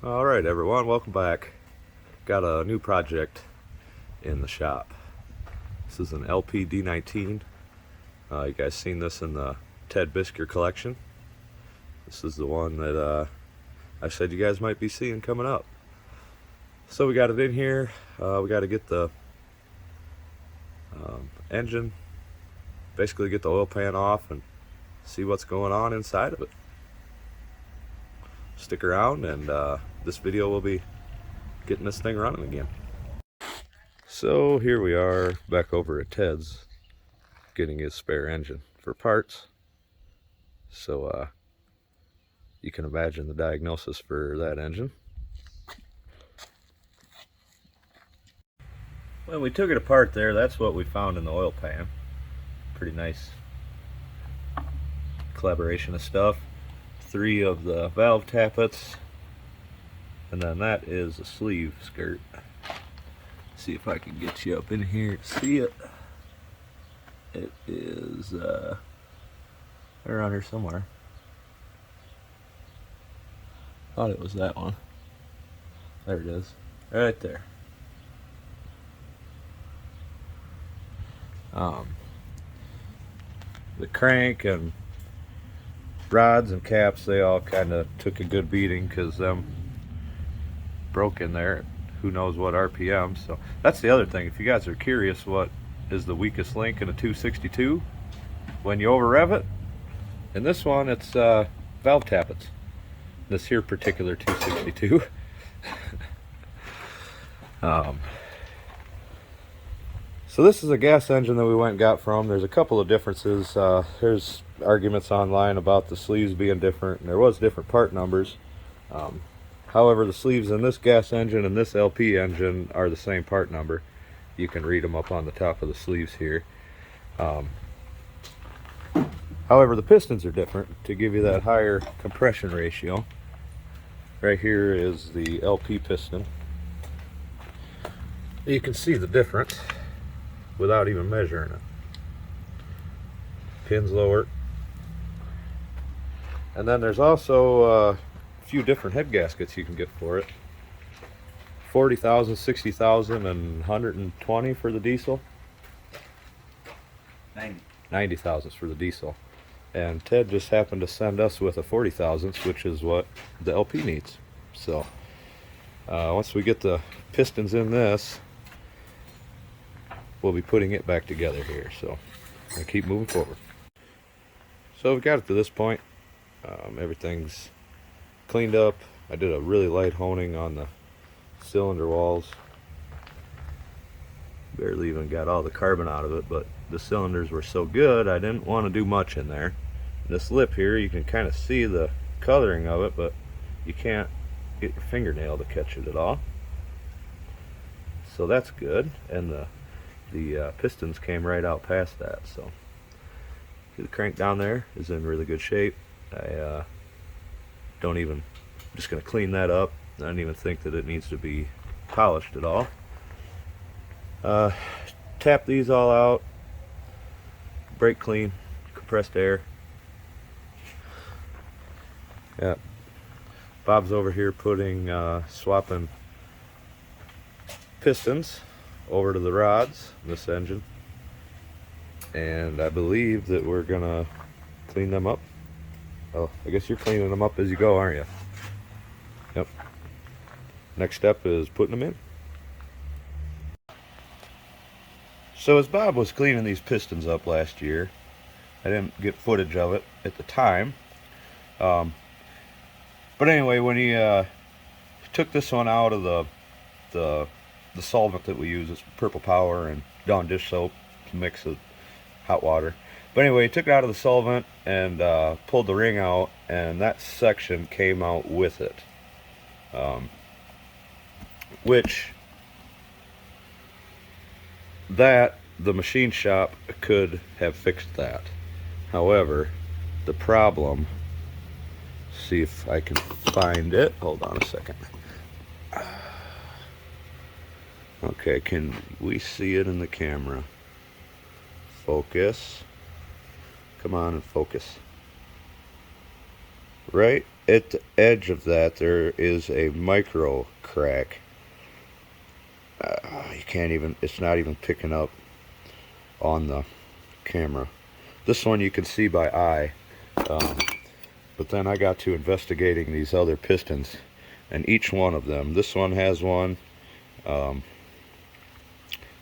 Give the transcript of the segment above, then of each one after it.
Alright everyone, welcome back. Got a new project in the shop. This is an LP D-19. You guys seen this in the Ted Bisker collection. This is the one that I said you guys might be seeing coming up. So we got it in here. We got to get the engine, basically get the oil pan off and see what's going on inside of it. Stick around and this video will be getting this thing running again. So here we are back over at Ted's getting his spare engine for parts. So you can imagine the diagnosis for that engine. When we took it apart there, that's what we found in the oil pan. Pretty nice collaboration of stuff. 3 of the valve tappets, and then that is a sleeve skirt. See if I can get you up in here to see it. It is around here somewhere. Thought it was that one. There it is, right there. The crank and rods and caps, they all kind of took a good beating because them broke in there. Who knows what RPM. So that's the other thing. If you guys are curious what is the weakest link in a 262 when you over rev it, in this one it's valve tappets. This here particular 262. So this is a gas engine that we went and got from. There's a couple of differences. There's arguments online about the sleeves being different, and there was different part numbers. However, the sleeves in this gas engine and this LP engine are the same part number. You can read them up on the top of the sleeves here. However, the pistons are different to give you that higher compression ratio. Right here is the LP piston. You can see the difference without even measuring it. Pins lower. And then there's also a few different head gaskets you can get for it. 40,000, 60,000, and 120 for the diesel. 90,000 for the diesel. And Ted just happened to send us with a 40,000, which is what the LP needs. So once we get the pistons in this, we'll be putting it back together here. So I'll keep moving forward. So we got it to this point. Everything's cleaned up. I did a really light honing on the cylinder walls. Barely even got all the carbon out of it, but the cylinders were so good I didn't want to do much in there. This lip here, you can kind of see the coloring of it, but you can't get your fingernail to catch it at all. So that's good. And the pistons came right out past that. So the crank down there is in really good shape. I'm just going to clean that up. I don't even think that it needs to be polished at all. Tap these all out, brake clean, compressed air. Yeah, Bob's over here swapping pistons over to the rods in this engine, and I believe that we're gonna clean them up. Oh, I guess you're cleaning them up as you go, aren't you? Yep. Next step is putting them in. So as Bob was cleaning these pistons up last year, I didn't get footage of it at the time. But anyway, when he took this one out of the solvent that we use, is Purple Power and Dawn dish soap to mix with hot water. But anyway, he took it out of the solvent and pulled the ring out, and that section came out with it. Which the machine shop could have fixed that. However, the problem, see if I can find it. Hold on a second. Okay, can we see it in the camera? Focus. Come on and focus. Right at the edge of that there is a micro crack. You can't even, it's not even picking up on the camera. This one you can see by eye, but then I got to investigating these other pistons, and each one of them, this one has one, and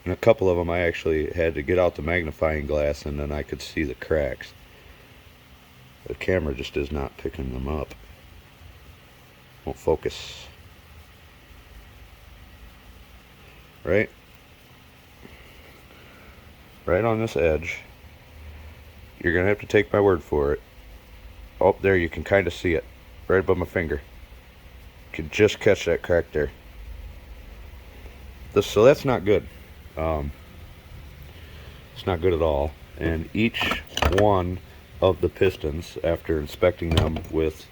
a couple of them I actually had to get out the magnifying glass and then I could see the cracks. The camera just is not picking them up. Won't focus. Right on this edge. You're gonna have to take my word for it. Oh, there, you can kind of see it right above my finger. You can just catch that crack there. So that's not good. It's not good at all. And each one of the pistons, after inspecting them with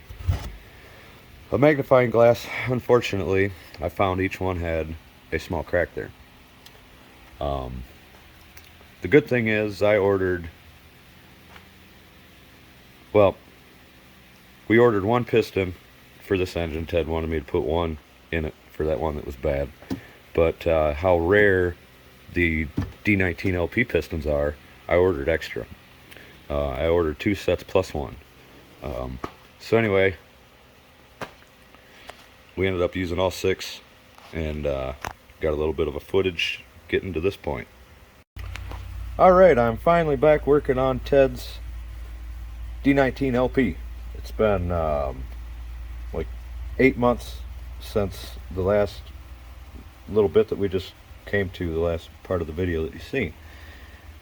a magnifying glass, unfortunately I found each one had a small crack there. The good thing is I ordered, well, we ordered one piston for this engine. Ted wanted me to put one in it for that one that was bad, but how rare the D19 LP pistons are, I ordered extra. I ordered 2 sets plus one. So anyway, we ended up using all 6, and got a little bit of a footage getting to this point. Alright, I'm finally back working on Ted's D19 LP. It's been like 8 months since the last little bit that we just came to, the last part of the video that you've seen.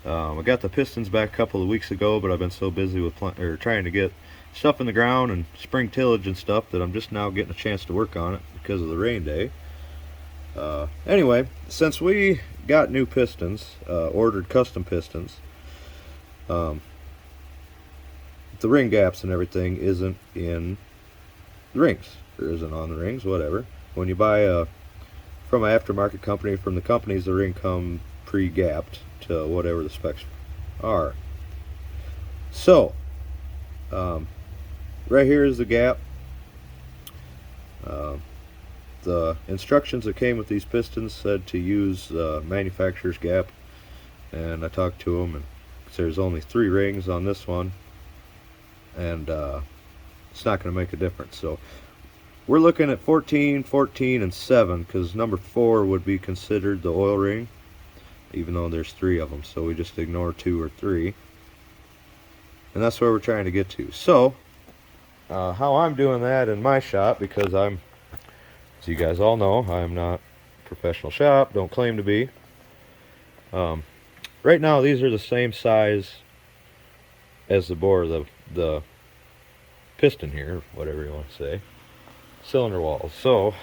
I got the pistons back a couple of weeks ago, but I've been so busy with trying to get stuff in the ground and spring tillage and stuff that I'm just now getting a chance to work on it because of the rain day. Anyway, since we got new pistons, ordered custom pistons, the ring gaps and everything isn't in the rings, or isn't on the rings, whatever. When you buy from an aftermarket company, from the companies, the ring come pre-gapped to whatever the specs are. So right here is the gap. The instructions that came with these pistons said to use the manufacturer's gap, and I talked to them, and there's only 3 rings on this one, and it's not going to make a difference. So we're looking at 14, 14, and 7, because number 4 would be considered the oil ring, even though there's 3 of them. So we just ignore 2 or 3, and that's where we're trying to get to. So how I'm doing that in my shop, because I'm, as you guys all know, I'm not a professional shop, don't claim to be. Right now these are the same size as the bore of the piston here, whatever you want to say, cylinder walls. So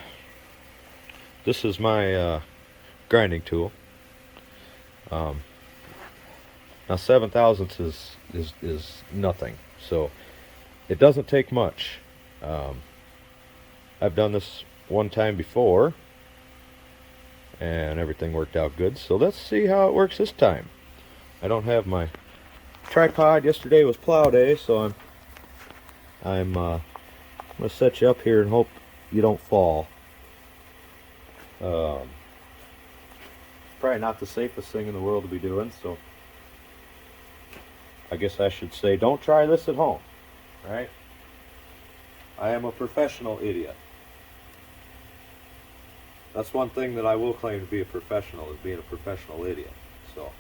this is my grinding tool. Now 7 thousandths is nothing, so it doesn't take much. I've done this one time before and everything worked out good, so let's see how it works this time. I don't have my tripod. Yesterday was plow day, so I'm gonna set you up here and hope you don't fall. Probably not the safest thing in the world to be doing, so I guess I should say don't try this at home, right? I am a professional idiot. That's one thing that I will claim to be a professional, is being a professional idiot. So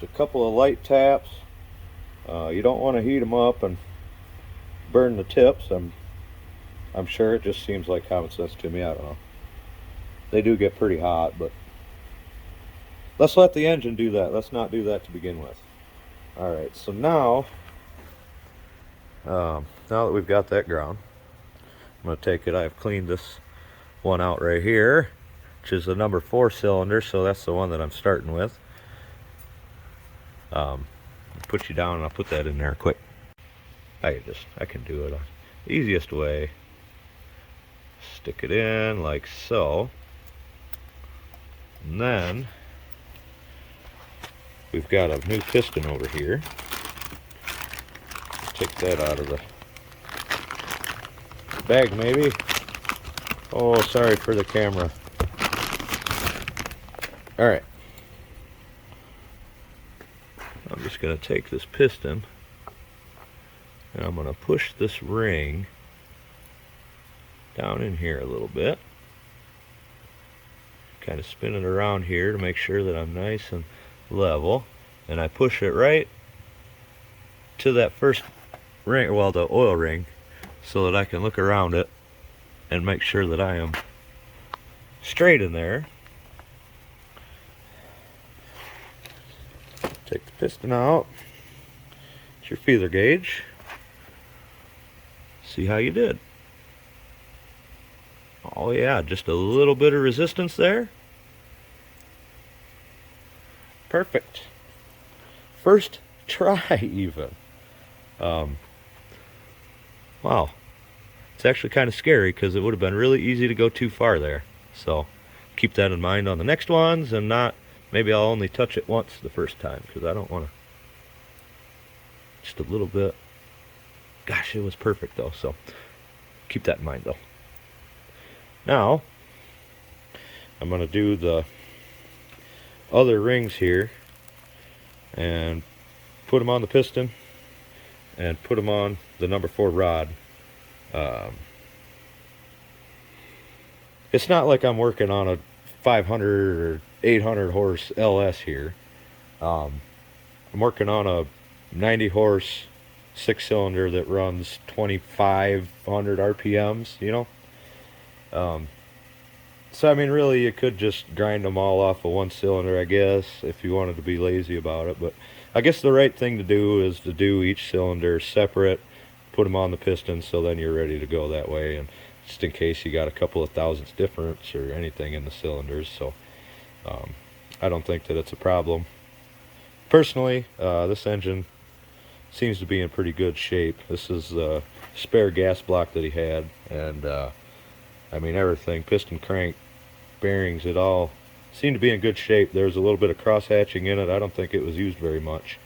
just a couple of light taps. You don't want to heat them up and burn the tips. I'm sure, it just seems like common sense to me. I don't know. They do get pretty hot, but let's let the engine do that. Let's not do that to begin with. Alright, so now that we've got that ground, I'm going to take it. I've cleaned this one out right here, which is the number 4 cylinder, so that's the one that I'm starting with. Put you down and I'll put that in there quick. I can do it the easiest way. Stick it in like so. And then we've got a new piston over here. Take that out of the bag maybe. Oh, sorry for the camera. Alright. I'm just going to take this piston and I'm going to push this ring down in here a little bit. Kind of spin it around here to make sure that I'm nice and level. And I push it right to that first ring, well, the oil ring, so that I can look around it and make sure that I am straight in there. Take the piston out. It's your feeler gauge. See how you did. Oh yeah, just a little bit of resistance there. Perfect. First try even. Wow. It's actually kind of scary because it would have been really easy to go too far there. So keep that in mind on the next ones, and not, maybe I'll only touch it once the first time because I don't want to. Just a little bit. Gosh, it was perfect though, so keep that in mind though. Now I'm going to do the other rings here and put them on the piston and put them on the number 4 rod. It's not like I'm working on a 500 or 800 horse LS here. I'm working on a 90 horse 6-cylinder that runs 2,500 RPMs, you know. So I mean, really, you could just grind them all off of one cylinder, I guess, if you wanted to be lazy about it. But I guess the right thing to do is to do each cylinder separate, put them on the piston, so then you're ready to go that way, and just in case you got a couple of thousandths difference or anything in the cylinders. So I don't think that it's a problem. Personally, this engine seems to be in pretty good shape. This is the spare gas block that he had, and I mean, everything, piston, crank, bearings, it all seemed to be in good shape. There's a little bit of cross hatching in it. I don't think it was used very much.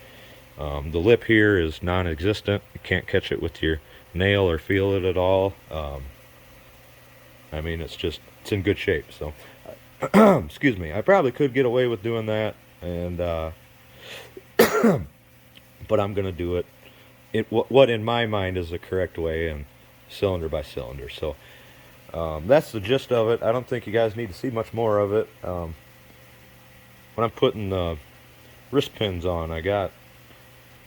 The lip here is non-existent. You can't catch it with your nail or feel it at all. I mean, it's in good shape. So excuse me, I probably could get away with doing that, and but I'm gonna do it what in my mind is the correct way, and cylinder by cylinder. So that's the gist of it. I don't think you guys need to see much more of it. When I'm putting the wrist pins on,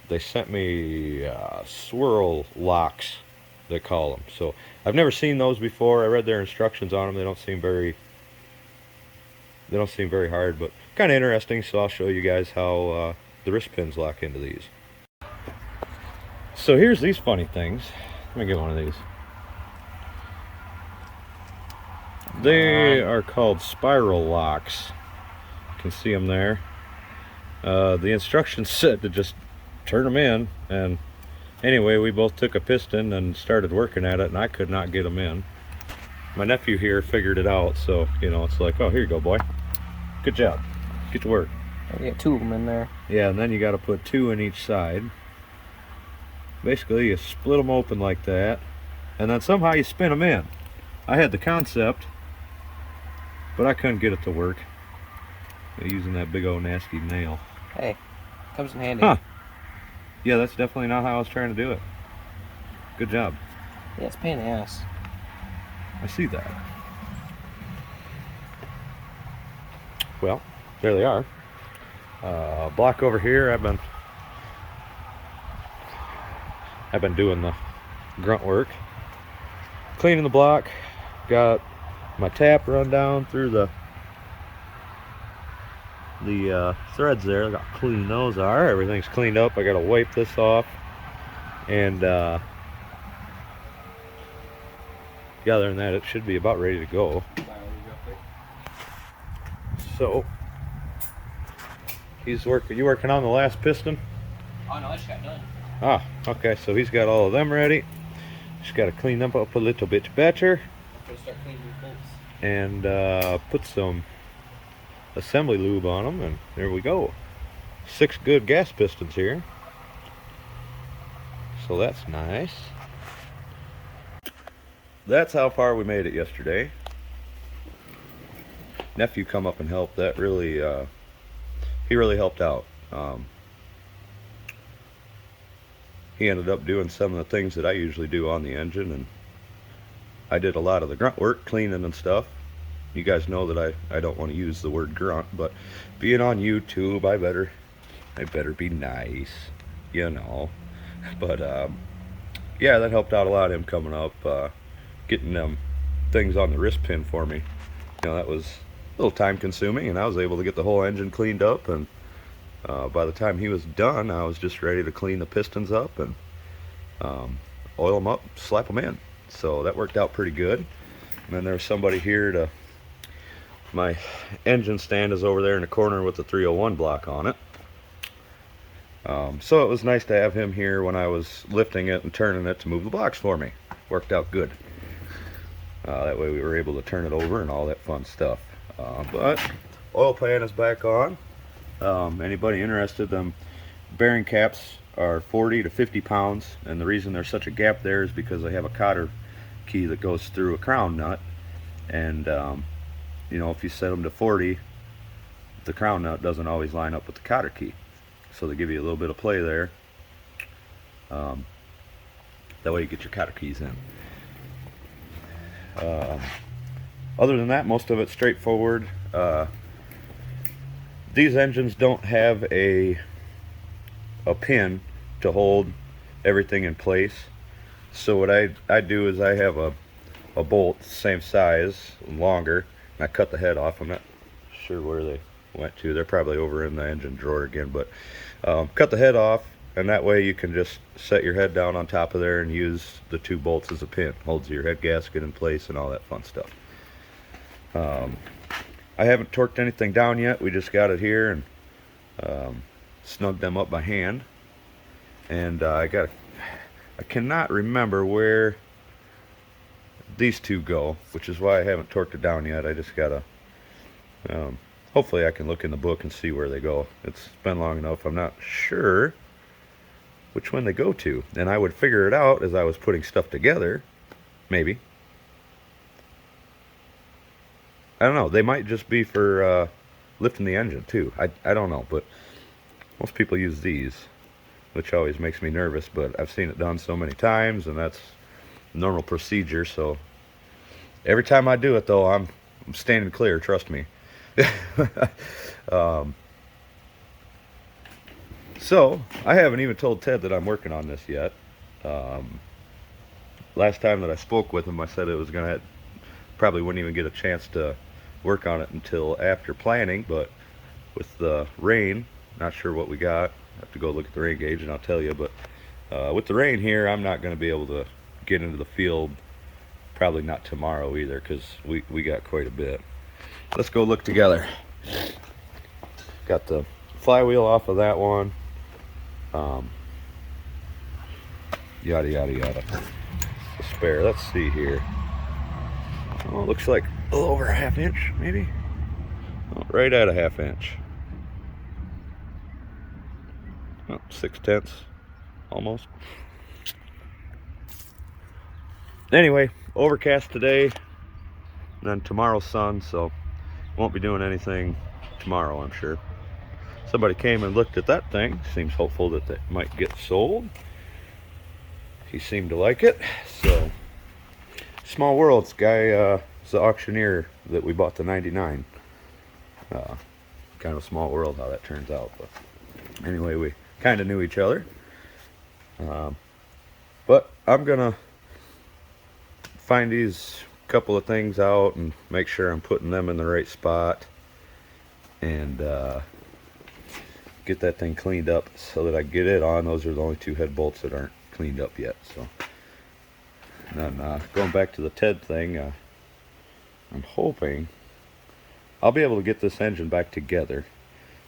they sent me swirl locks, they call them. So I've never seen those before. I read their instructions on them. They don't seem very hard, but kind of interesting. So I'll show you guys how the wrist pins lock into these. So here's these funny things. Let me get one of these. They are called spiral locks. You can see them there. The instructions said to just turn them in, and anyway, we both took a piston and started working at it, and I could not get them in. My nephew here figured it out, so you know, it's like, oh, here you go, boy. Good job. Get to work. I get 2 of them in there. Yeah, and then you got to put 2 in each side. Basically, you split them open like that, and then somehow you spin them in. I had the concept, but I couldn't get it to work using that big old nasty nail. Hey, comes in handy. Huh. Yeah, that's definitely not how I was trying to do it. Good job. Yeah, it's a pain in the ass. I see that. Well, there they are. Block over here, I've been doing the grunt work. Cleaning the block. Got my tap run down through the threads there. Look how clean those are. Everything's cleaned up. I gotta wipe this off, and other than that, it should be about ready to go. So He's working. You working on the last piston? Oh no, I just got done. Ah, okay. So he's got all of them ready. Just got to clean them up a little bit better. I'm gonna start cleaning these bolts. And put some assembly lube on them, and there we go. 6 good gas pistons here. So that's nice. That's how far we made it yesterday. Nephew come up and helped. That really, he really helped out. He ended up doing some of the things that I usually do on the engine, and I did a lot of the grunt work, cleaning and stuff. You guys know that I don't want to use the word grunt, but being on YouTube, I better be nice, you know. But yeah, that helped out a lot, him coming up, getting them things on the wrist pin for me. You know, that was a little time consuming, and I was able to get the whole engine cleaned up, and by the time he was done, I was just ready to clean the pistons up and oil them up, slap them in. So that worked out pretty good. And then there's somebody here to, my engine stand is over there in the corner with the 301 block on it. So it was nice to have him here when I was lifting it and turning it to move the blocks for me. Worked out good. That way we were able to turn it over and all that fun stuff. But oil pan is back on. Anybody interested, them bearing caps are 40 to 50 pounds, and the reason there's such a gap there is because they have a cotter key that goes through a crown nut, and you know, if you set them to 40, the crown nut doesn't always line up with the cotter key, so they give you a little bit of play there. That way you get your cotter keys in. Other than that, most of it's straightforward. These engines don't have a pin to hold everything in place, so what I do is I have a bolt the same size, longer, and I cut the head off. I'm not sure where they went to. They're probably over in the engine drawer again, but cut the head off, and that way you can just set your head down on top of there and use the 2 bolts as a pin. Holds your head gasket in place and all that fun stuff. I haven't torqued anything down yet. We just got it here and snugged them up by hand. And I cannot remember where these 2 go, which is why I haven't torqued it down yet. I just gotta, hopefully I can look in the book and see where they go. It's been long enough. I'm not sure which one they go to, and I would figure it out as I was putting stuff together, maybe. I don't know, they might just be for lifting the engine too. I don't know, but most people use these, which always makes me nervous, but I've seen it done so many times, and that's normal procedure. So every time I do it though, I'm standing clear, trust me. So I haven't even told Ted that I'm working on this yet. Last time that I spoke with him, I said it was gonna probably wouldn't even get a chance to work on it until after planning, but with the rain, not sure what we got. I have to go look at the rain gauge and I'll tell you, but with the rain here, I'm not going to be able to get into the field, probably not tomorrow either, because we got quite a bit. Let's go look together. Got the flywheel off of that one. Yada yada yada. The spare, let's see here. Oh, it looks like a little over a ½ inch, maybe. Oh, right at a ½ inch. Oh, 6/10, almost. Anyway, overcast today, and then tomorrow's sun, so won't be doing anything tomorrow, I'm sure. Somebody came and looked at that thing. Seems hopeful that it might get sold. He seemed to like it, so small world. This guy is the auctioneer that we bought the 99. Kind of a small world how that turns out, but anyway, we kind of knew each other. But I'm gonna find these couple of things out and make sure I'm putting them in the right spot, and get that thing cleaned up so that I get it on. Those are the only 2 head bolts that aren't cleaned up yet. So, and then going back to the Ted thing, I'm hoping I'll be able to get this engine back together,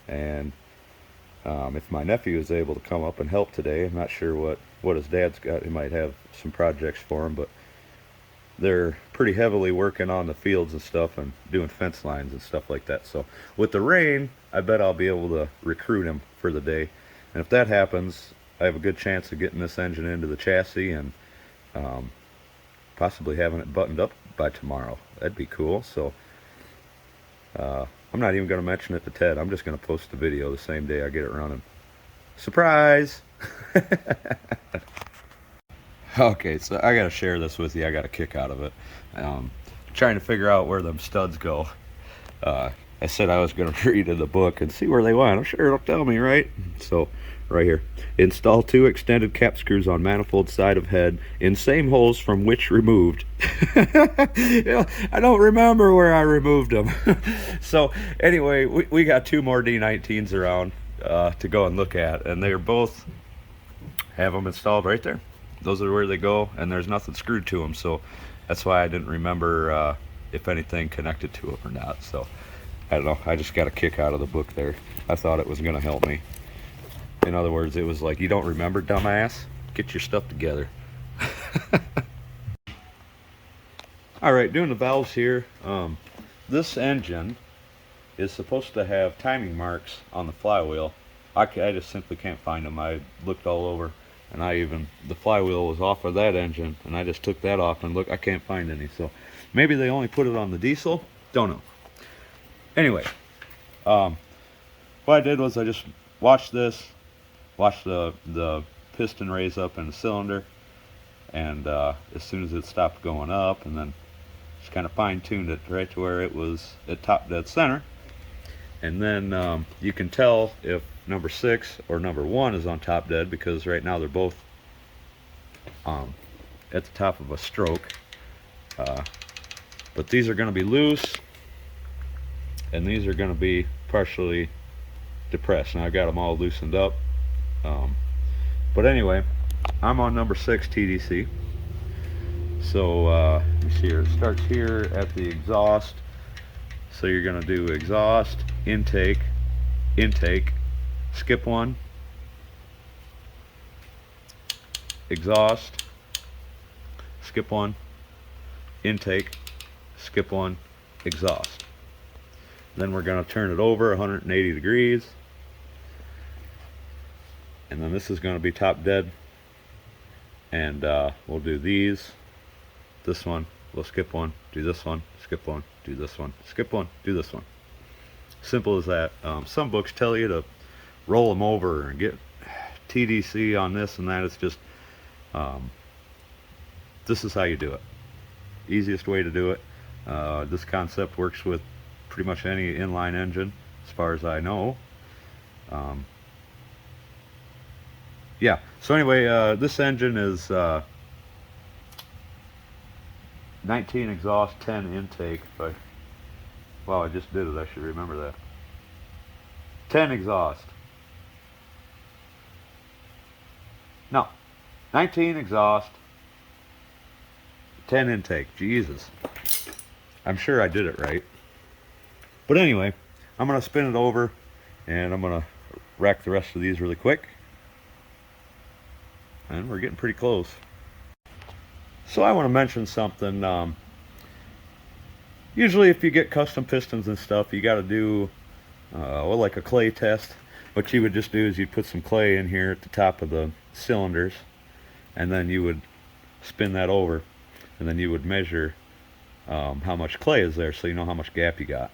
and If my nephew is able to come up and help today, I'm not sure what his dad's got. He might have some projects for him, but they're pretty heavily working on the fields and stuff and doing fence lines and stuff like that. So with the rain, I bet I'll be able to recruit him for the day. And if that happens, I have a good chance of getting this engine into the chassis and possibly having it buttoned up by tomorrow. That'd be cool. So I'm not even going to mention it to Ted. I'm just going to post the video the same day I get it running. Surprise! Okay, so I got to share this with you. I got a kick out of it. Trying to figure out where them studs go. I said I was going to read in the book and see where they went. I'm sure it'll tell me, right? So, right here. Install 2 extended cap screws on manifold side of head in same holes from which removed. Yeah, I don't remember where I removed them. So, anyway, we got 2 more D19s around to go and look at, and they're both have them installed right there. Those are where they go, and there's nothing screwed to them, so that's why I didn't remember if anything connected to them or not. So I don't know, I just got a kick out of the book there. I thought it was going to help me. In other words, it was like, you don't remember, dumbass? Get your stuff together. Alright, doing the valves here. This engine is supposed to have timing marks on the flywheel. I just simply can't find them. I looked all over. And the flywheel was off of that engine, and I just took that off, and look, I can't find any. So maybe they only put it on the diesel. Don't know. Anyway, what I did was I just watched the piston raise up in the cylinder, and as soon as it stopped going up, and then just kind of fine-tuned it right to where it was at top dead center. And then you can tell if number 6 or number 1 is on top dead, because right now they're both at the top of a stroke. But these are going to be loose, and these are going to be partially depressed. Now I've got them all loosened up. But anyway, I'm on number 6 TDC. So let me see here. It starts here at the exhaust. So you're going to do exhaust, intake, intake, skip 1, exhaust, skip 1, intake, skip 1, exhaust. Then we're going to turn it over 180 degrees, and then this is going to be top dead, and we'll do these, this one, we'll skip 1, do this one, skip 1, do this one, skip 1, do this one. Simple as that. Some books tell you to roll them over and get TDC on this and that. It's just this is how you do it. Easiest way to do it. This concept works with pretty much any inline engine as far as I know. Yeah, so anyway, this engine is 19 exhaust, 10 intake. Wow, I just did it. I should remember that. 10 exhaust. No, 19 exhaust, 10 intake. Jesus. I'm sure I did it right. But anyway, I'm going to spin it over, and I'm going to rack the rest of these really quick. And we're getting pretty close. So I want to mention something. Usually if you get custom pistons and stuff, you got to do well, like a clay test. What you would just do is you'd put some clay in here at the top of the cylinders, and then you would spin that over, and then you would measure how much clay is there, so you know how much gap you got.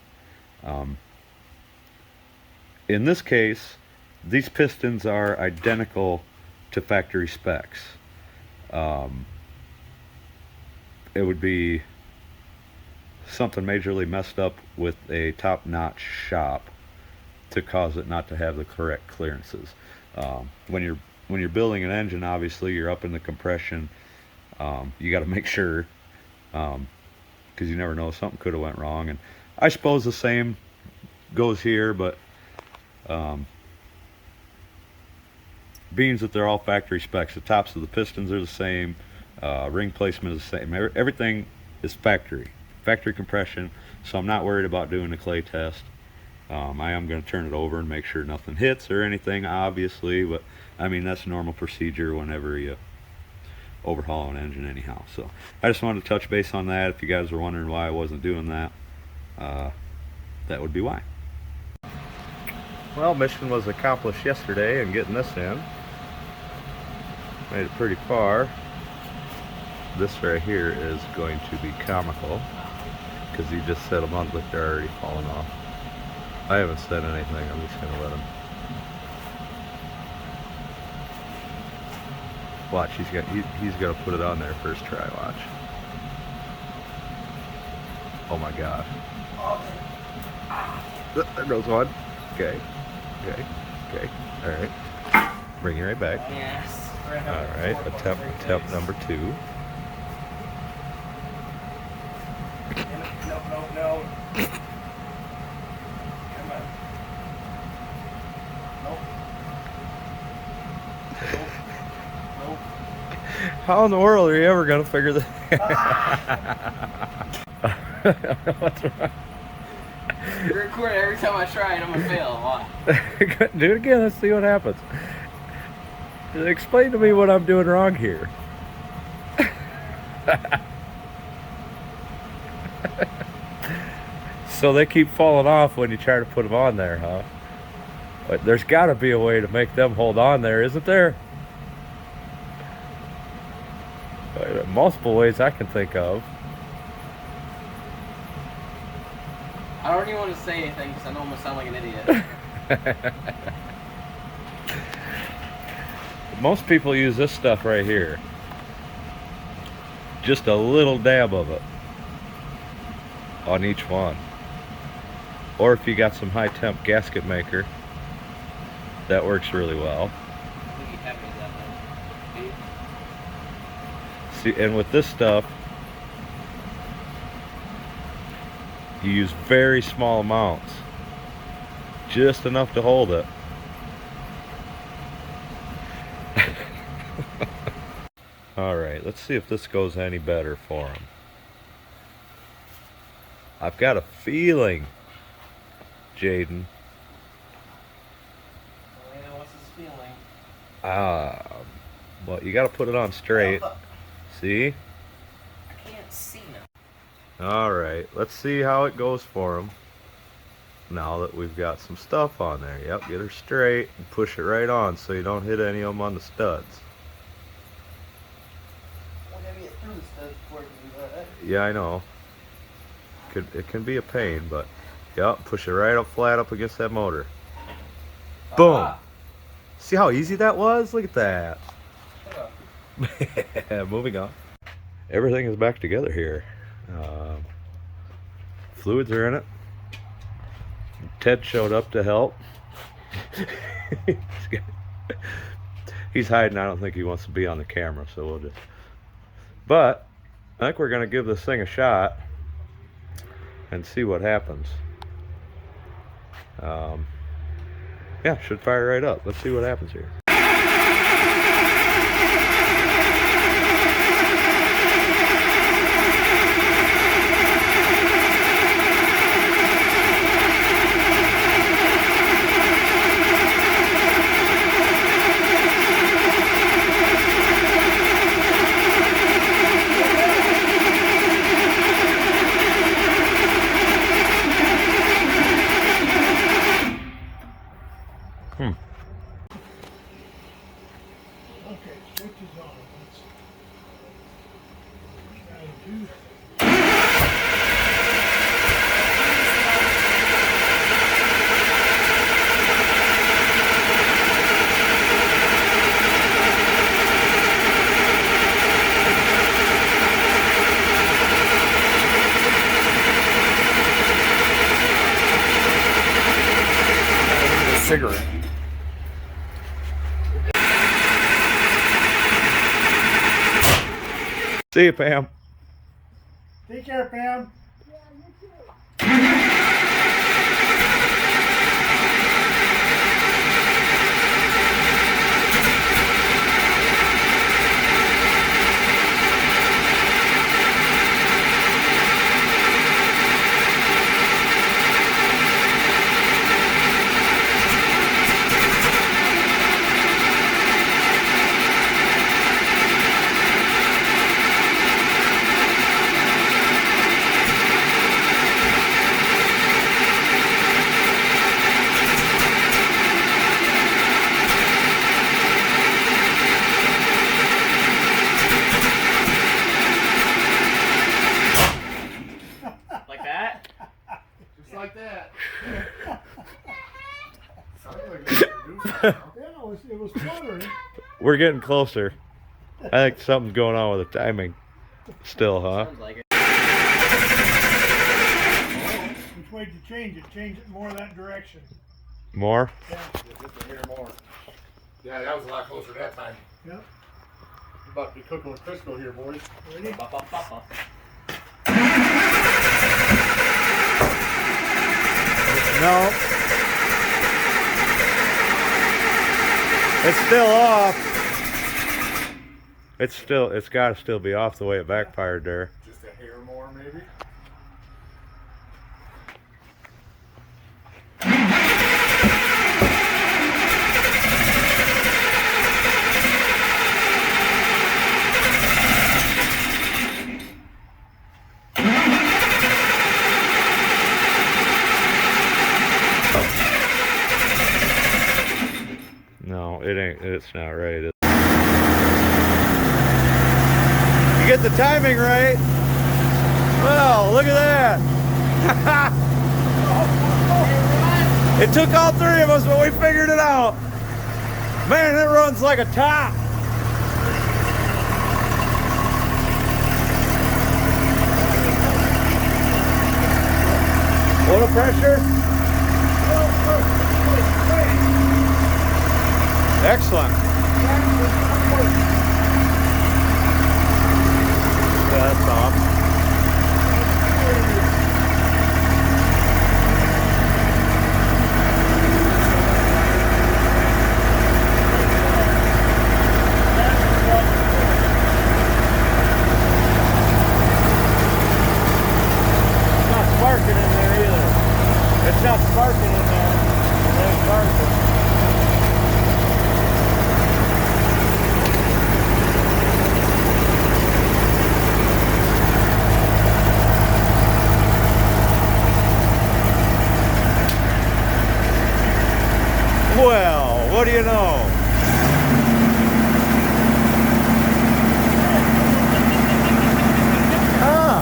In this case, these pistons are identical to factory specs. It would be something majorly messed up with a top-notch shop to cause it not to have the correct clearances. When you're building an engine, obviously you're up in the compression. You got to make sure, because you never know, something could have went wrong. And I suppose the same goes here, but being that they're all factory specs, the tops of the pistons are the same, ring placement is the same. Everything is factory compression, so I'm not worried about doing the clay test. I am going to turn it over and make sure nothing hits or anything, obviously, but I mean that's normal procedure whenever you overhaul an engine anyhow. So I just wanted to touch base on that. If you guys were wondering why I wasn't doing that, that would be why. Well, mission was accomplished yesterday and getting this in. Made it pretty far. This right here is going to be comical because he just said them on, like they're already falling off. I haven't said anything, I'm just going to let him. Watch, he's gonna put it on there first try, watch. Oh my god. There goes one. Okay. Alright. Bring it right back. Yes. Alright, attempt number 2. No. Come on. Nope. How in the world are you ever gonna figure this? What's wrong? You're recording every time I try it, I'm gonna fail. Why? Do it again, let's see what happens. Explain to me what I'm doing wrong here. So they keep falling off when you try to put them on there, huh? But there's got to be a way to make them hold on there, isn't there? Multiple ways I can think of. I don't even want to say anything because I know I'm gonna sound like an idiot. Most people use this stuff right here. Just a little dab of it on each one. Or if you got some high temp gasket maker, that works really well. See, and with this stuff, you use very small amounts, just enough to hold it. All right, let's see if this goes any better for him. I've got a feeling, Jaden. What's this feeling? Well, you got to put it on straight. See? I can't see now. All right, let's see how it goes for him. Now that we've got some stuff on there. Yep, get her straight and push it right on so you don't hit any of them on the studs. I gotta get through the stuff before I can do that. Yeah, I know. It can be a pain, but yep, push it right up flat up against that motor. Boom! See how easy that was? Look at that. Moving on. Everything is back together here. Fluids are in it. Ted showed up to help. He's hiding. I don't think he wants to be on the camera, so we'll just. But I think we're going to give this thing a shot and see what happens. Yeah, should fire right up. Let's see what happens here. Okay, switch is on. Cigarette. See you, Pam. Take care, Pam. We're getting closer. I think something's going on with the timing. Still, huh? Sounds like it. Which way did you change it? Change it more that direction. More? Yeah. Just a hair more. Yeah, that was a lot closer that time. Yep. We're about to be cooking with Crisco here, boys. Ready? Ba, ba, ba, ba. No. It's still off. It's got to still be off the way it backfired there. Just a hair more, maybe. No, it ain't. It's not right. You get the timing right. Well, look at that. It took all three of us, but we figured it out. Man, it runs like a top. What a pressure. Excellent. Yeah, that's off. It's not sparking in there either. It's not sparking in there. It ain't sparking. Well, what do you know? Ah.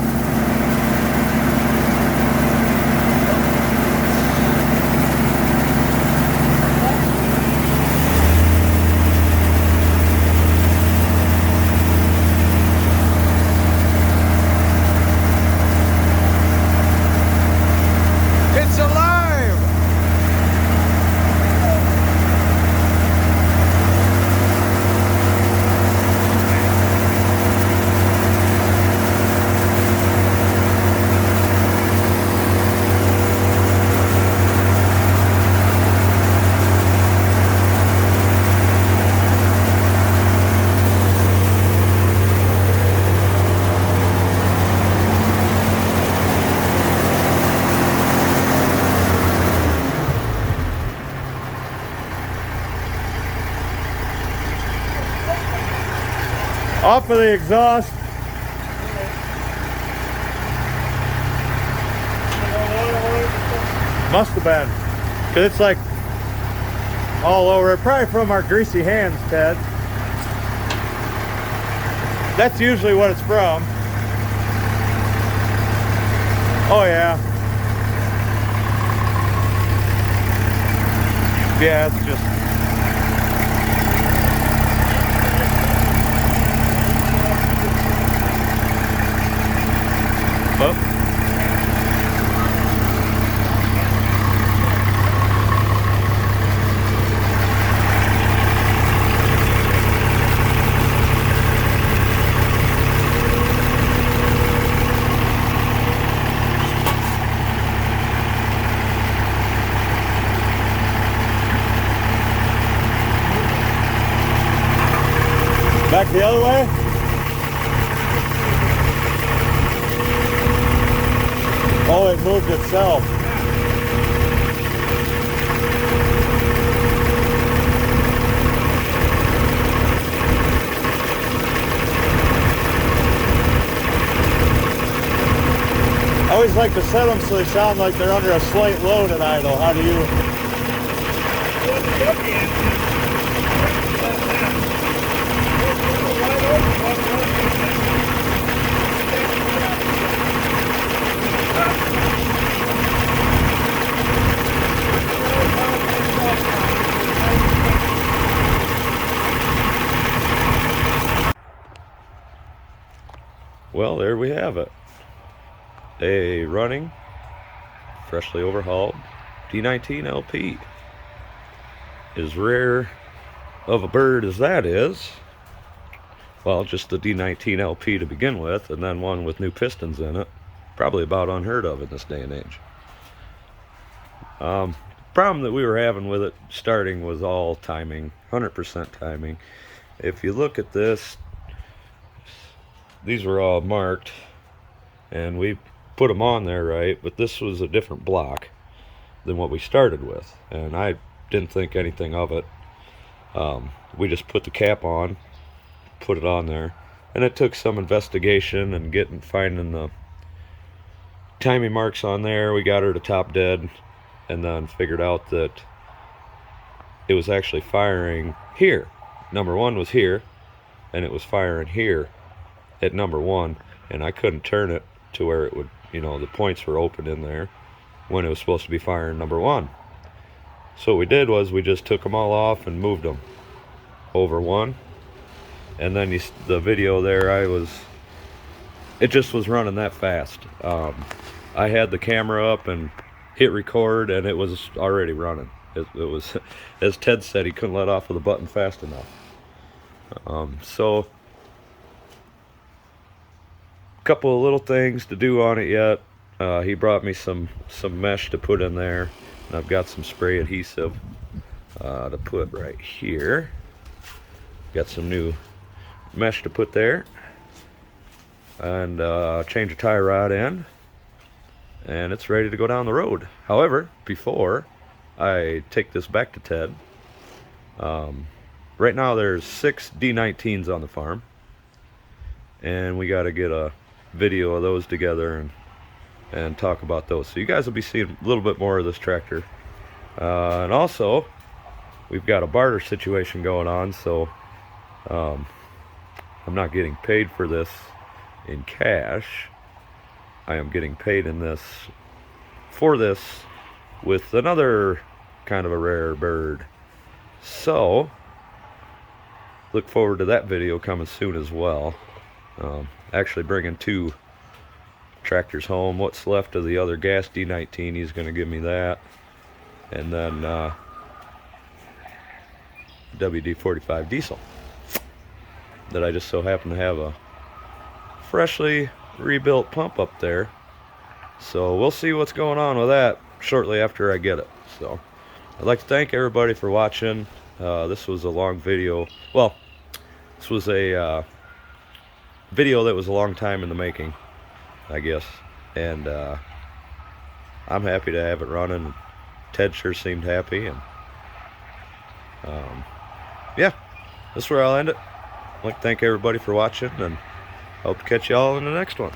It's alive! Off of the exhaust. Must have been. Because it's like all over. Probably from our greasy hands, Ted. That's usually what it's from. Oh yeah. Yeah, it's just... Oh. Back the other way? Oh, it moved itself. I always like to set them so they sound like they're under a slight load at idle. How do you? well, there we have it. A running, freshly overhauled D-19 LP. As rare of a bird as that is, well, just the D-19 LP to begin with, and then one with new pistons in it, probably about unheard of in this day and age. Problem that we were having with it starting was all timing, 100% timing. If you look at this, these were all marked, and we put them on there right, but this was a different block than what we started with, and I didn't think anything of it. We just put the cap on, put it on there, and it took some investigation and finding the timing marks on there. We got her to top dead, and then figured out that it was actually firing here. Number one was here, and it was firing here at number one, and I couldn't turn it to where it would, you know, the points were open in there when it was supposed to be firing number one. So what we did was we just took them all off and moved them over one, and then the video there, it just was running that fast. I had the camera up and hit record, and it was already running. It was, as Ted said, he couldn't let off of the button fast enough. So a couple of little things to do on it yet. He brought me some mesh to put in there, and I've got some spray adhesive to put right here. Got some new mesh to put there, and change a tie rod in, and it's ready to go down the road. However, before I take this back to Ted, right now there's 6 D-19s on the farm, and we got to get a video of those together and talk about those. So you guys will be seeing a little bit more of this tractor. And also, we've got a barter situation going on, so I'm not getting paid for this in cash. I am getting paid for this with another kind of a rare bird. So look forward to that video coming soon as well. Actually bringing 2 tractors home. What's left of the other gas D-19, he's going to give me that, and then WD-45 diesel that I just so happen to have a freshly rebuilt pump up there. So we'll see what's going on with that shortly after I get it. So I'd like to thank everybody for watching. This was a long video. Well, this was a video that was a long time in the making, I guess, and I'm happy to have it running. Ted sure seemed happy, and yeah, this is where I'll end it. I'd like to thank everybody for watching, and hope to catch you all in the next one.